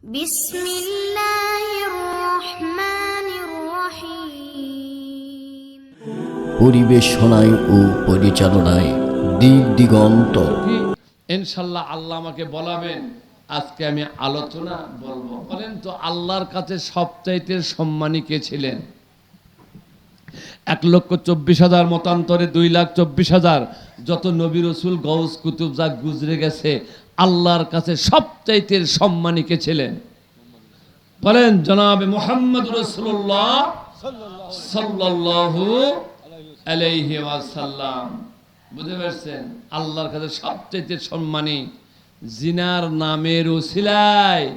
বিসমিল্লাহির রহমানির রহিম। পরিবেশনায় ও পরিচালনায় দিক দিগন্ত। ইনশাল্লাহ আল্লাহ আমাকে বলাবেন, আজকে আমি আলোচনা বলবো। বলেন তো, আল্লাহর কাছে সবচাইতে সম্মানী কে ছিলেন? 1,24,000 মতান্তরে 2,24,000 যত নবী রসুল গৌস কুতুব যা গুজরে গেছে, আল্লাহর কাছে সবচাইতে সম্মানী কে ছিলেন? বলেন, জনাবে মুহাম্মদ রাসূলুল্লাহ সাল্লাল্লাহু আলাইহি ওয়াসাল্লাম। বুঝতে পারছেন? আল্লাহর কাছে সবচাইতে সম্মানী, জিনার নামের ওসিলায়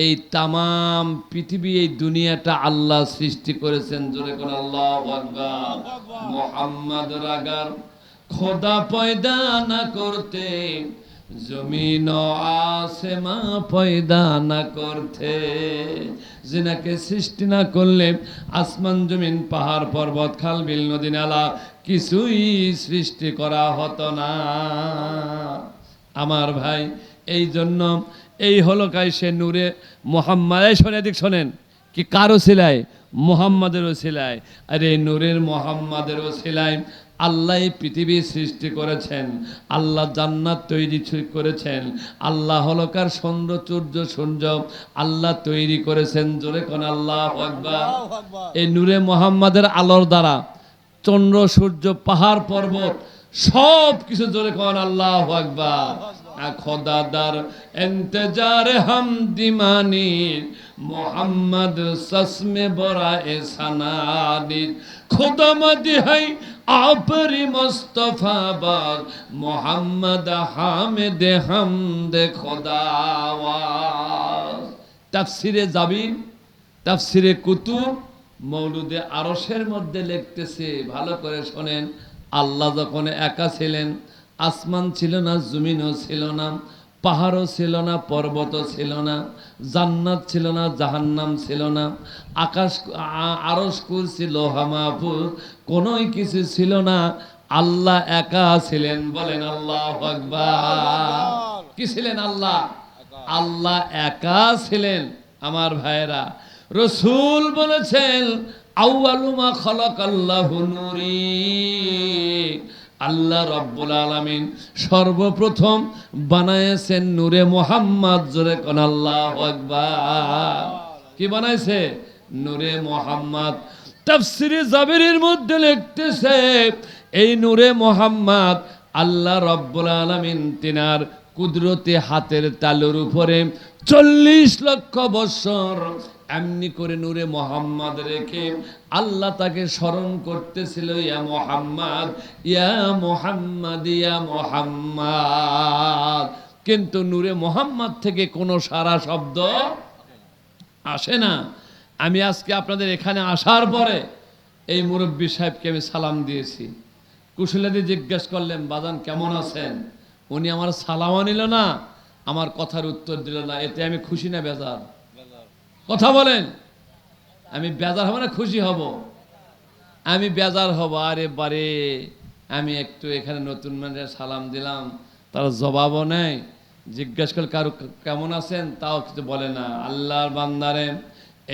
এই তামাম পৃথিবী, এই দুনিয়াটা আল্লাহ সৃষ্টি করেছেন। জোরে করে আল্লাহু আকবার। মুহাম্মদ রাগার খোদা পয়দা না করতে, জমিন ও আসেমা পয়দা না করতে, জিনাকে সৃষ্টি না করলে আসমান জমিন পাহাড় পর্বত খাল বিল নদী নালা কিছুই সৃষ্টি করা হতো না। আমার ভাই, এই জন্য এই হলো কাইসে নূরে মোহাম্মদ। শোনে দিক শোনেন, কি কার ওসিলায়? মোহাম্মদের ওসিলায়। আর এই নূরের মোহাম্মদের ওসিলায় আল্লাহ পৃথিবী সৃষ্টি করেছেন, আল্লাহ জান্নাত তৈরি করেছেন, আল্লাহ হলকার চন্দ্র সূর্য আল্লাহ তৈরি করেছেন। জোরে কোন আল্লাহু আকবার। এই নূরে মোহাম্মদের আলোর দ্বারা চন্দ্র সূর্য পাহাড় পর্বত সব কিছু, জোরে কোন আল্লাহু আকবার। খোদাদার ইন্তজার হাম দিমানি মোহাম্মদ সসমে বরা এসানানি, খুদা মদি হাই আপরি মুস্তফা বাদ মোহাম্মদ হামিদ হামদে খোদাওয়াজ। তাফসিরে জাবিন, তাফসিরে কুতুব, মৌলুদে আরশের মধ্যে লিখতেছে, ভালো করে শোনেন। আল্লাহ যখন একা ছিলেন, আসমান ছিল না, জমিনও ছিল না, পাহাড়ও ছিল না, পর্বতও ছিল না, জান্নাত ছিল না, জাহান্নাম ছিল না, আকাশ আরশ কুরসি লোহা মাহফুজ কোনোই কিছু ছিল না। আল্লাহ একা ছিলেন। বলেন আল্লাহু আকবার। কি ছিলেন? আল্লাহ আল্লাহ একা ছিলেন। আমার ভাইয়েরা, রসুল বলেছেন, আউয়ালু মা খালাকাল্লাহু নূরি, আল্লাহ রব্বুল আলামিন সর্বপ্রথম বানাইছেন নূরে মোহাম্মদ। জোরে কোন আল্লাহু আকবার। কি বানাইছে? নূরে মোহাম্মদ। তাফসিরে জাবিরের মধ্যে লিখতেছে, এই নূরে মোহাম্মদ আল্লাহ রব্বুল আলামিন তিনার কুদরতি হাতের তালুর উপরে 40 লক্ষ বছর এমনি করে নূরে মোহাম্মদ রেখে আল্লাহ তাকে স্মরণ করতেছিল, ইয়া মোহাম্মদ, ইয়া মোহাম্মদ, ইয়া মোহাম্মদ। কিন্তু নূরে মোহাম্মদ থেকে কোনো সারা শব্দ আসে না। আমি আজকে আপনাদের এখানে আসার পরে এই মুরব্বী সাহেবকে আমি সালাম দিয়েছি। কুশলাদি জিজ্ঞেস করলেন, বাজান কেমন আছেন? উনি আমার সালামও নিল না, আমার কথার উত্তর দিল না। এতে আমি খুশি না বেজার? কথা বলেন। আমি বেজার হব না খুশি হব? আমি বেজার হব। আরে বারে, আমি একটু এখানে নতুন মানুষের সালাম দিলাম, তার জবাবও নেই, জিজ্ঞাসা করলে কারো কেমন আছেন তাও কিছু বলে না। আল্লাহর বান্দারে,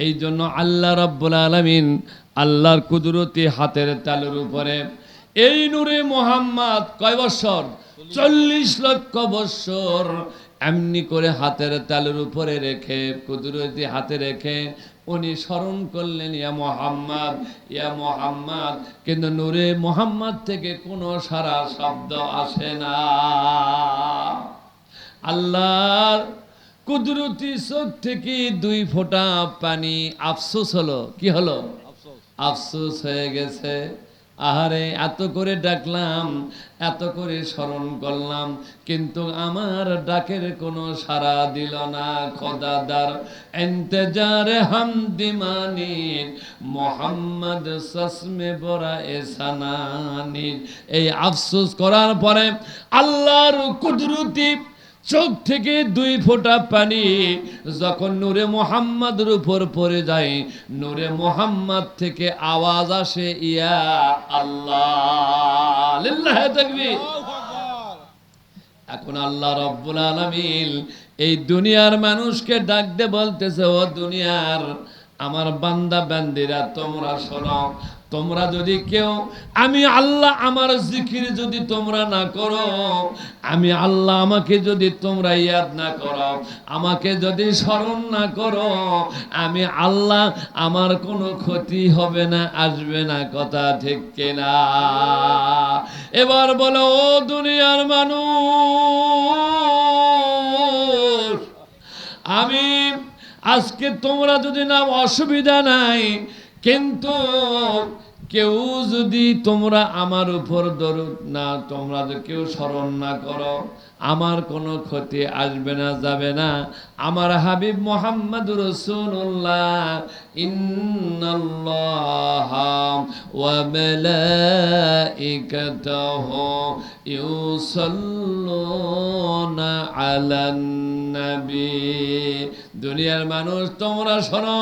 এই জন্য আল্লাহ রাব্বুল আলামিন আল্লাহর কুদরতি হাতের তালুর উপরে এই নূরে মোহাম্মদ কয় বছর? 40 লক্ষ বছর এমনি করে হাতের তালুর উপরে রেখে, কুদরতি হাতে রেখে উনি স্মরণ করলেন, ইয়া মোহাম্মদ, ইয়া মোহাম্মদ। কিন্তু নূরে মোহাম্মদ থেকে কোনো সারা শব্দ আসে না। আল্লাহর কুদরতি চোখ থেকে 2 ফোঁটা পানি আফসোস হলো। কি হলো? আফসোস হয়ে গেছে। আহারে, এত করে ডাকলাম, এত করে স্মরণ করলাম, কিন্তু আমার ডাকের কোনো সাড়া দিল না। খোদাদার ইন্তজারে হামদিমানি মোহাম্মদ সসমে বরা এসানানি। এই আফসোস করার পরে আল্লাহর কুদরতি চোখ থেকে 2 ফোঁটা পানি যখন নূরে মোহাম্মদের উপর পড়ে যায়, নূরে মোহাম্মদ থেকে আওয়াজ আসে, ইয়া আল্লাহ। লিল্লাহি তাকবীর। এখন আল্লাহ রব্বুল আলামিন এই দুনিয়ার মানুষকে ডাক দে বলতেছে, ও দুনিয়ার আমার বান্দা বান্দিরা তোমরা শোনো, তোমরা যদি কেউ আমি আল্লাহ আমার জিকির যদি তোমরা না করো, আমি আল্লাহ আমাকে যদি তোমরা ইয়াদ না করো, আমাকে যদি স্মরণ না করো, আমি আল্লাহ আমার কোনো ক্ষতি হবে না, আসবে না। কথা ঠিক কিনা? এবার বলো, ও দুনিয়ার মানুষ, আমি আজকে তোমরা যদি না অসুবিধা নাই, কিন্তু কেউ যদি তোমরা আমার উপর দরুদ না, তোমরা যদি কেউ স্মরণ না করো, আমার কোনো ক্ষতি আসবে না, যাবে না। আমার হাবিব মুহাম্মদুর রাসূলুল্লাহ ইন্নাল্লাহা ওয়া মালাইকাতাহু ইউসাল্লুনা আলান নবী। দুনিয়ার মানুষ তোমরা শোনো,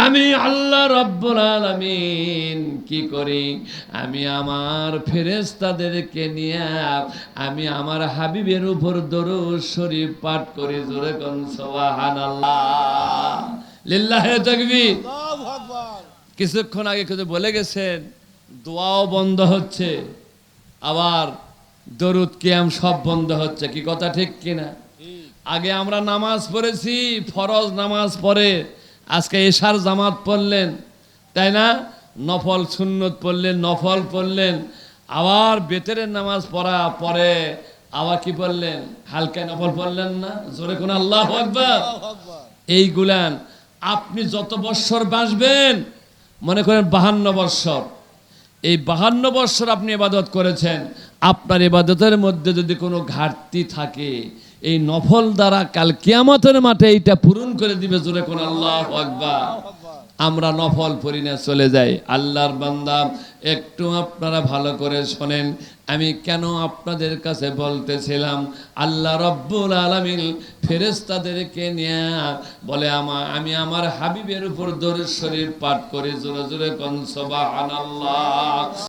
আমি আল্লাহ রাব্বুল আলামিন কি করি, আমি আমার ফেরেশতাদেরকে নিয়ে আমি আমার হাবিবের উপর দরুদ শরীফ পাঠ করি। জোরে কোন সুবহানাল্লাহ, লিল্লাহি তাকবীর। কিছুক্ষণ আগে কিছু বলে গেছেন, দোয়াও বন্ধ হচ্ছে, আবার দরুদ কিয়াম সব বন্ধ হচ্ছে। কি কথা ঠিক কিনা? আগে আমরা নামাজ পড়েছি, ফরজ নামাজ পড়ে, আজকে এশার জামাত পড়লেন, তাই না? নফল সুন্নত পড়লেন, নফল পড়লেন, আবার বেতেরের নামাজ পড়া পরে আবার কি পড়লেন? হালকা নফল পড়লেন না? জোরে কোন আল্লাহু আকবার। এইগুলান আপনি যত বৎসর বাঁচবেন, মনে করেন 52 বৎসর, এই 52 বৎসর আপনি ইবাদত করেছেন, আপনার ইবাদতের মধ্যে যদি কোনো ঘাটতি থাকে, এই নফল দ্বারা কাল কিয়ামতের মাঠে এইটা পূরণ করে দিবে। জোরে কোন আল্লাহু আকবার। আমরা নফল পড়ি না, চলে যাই। আল্লাহর বান্দা, একটু আপনারা ভালো করে শোনেন, আমি কেন আপনাদের কাছে বলতেছিলাম, আল্লাহ রব্বুল আলামিন ফেরেশতাদেরকে নিয়ে বলে, আমি আমার হাবিবের উপর দরুদ শরীফ পাঠ করি। জোরে জোরে কোন সুবহানাল্লাহ।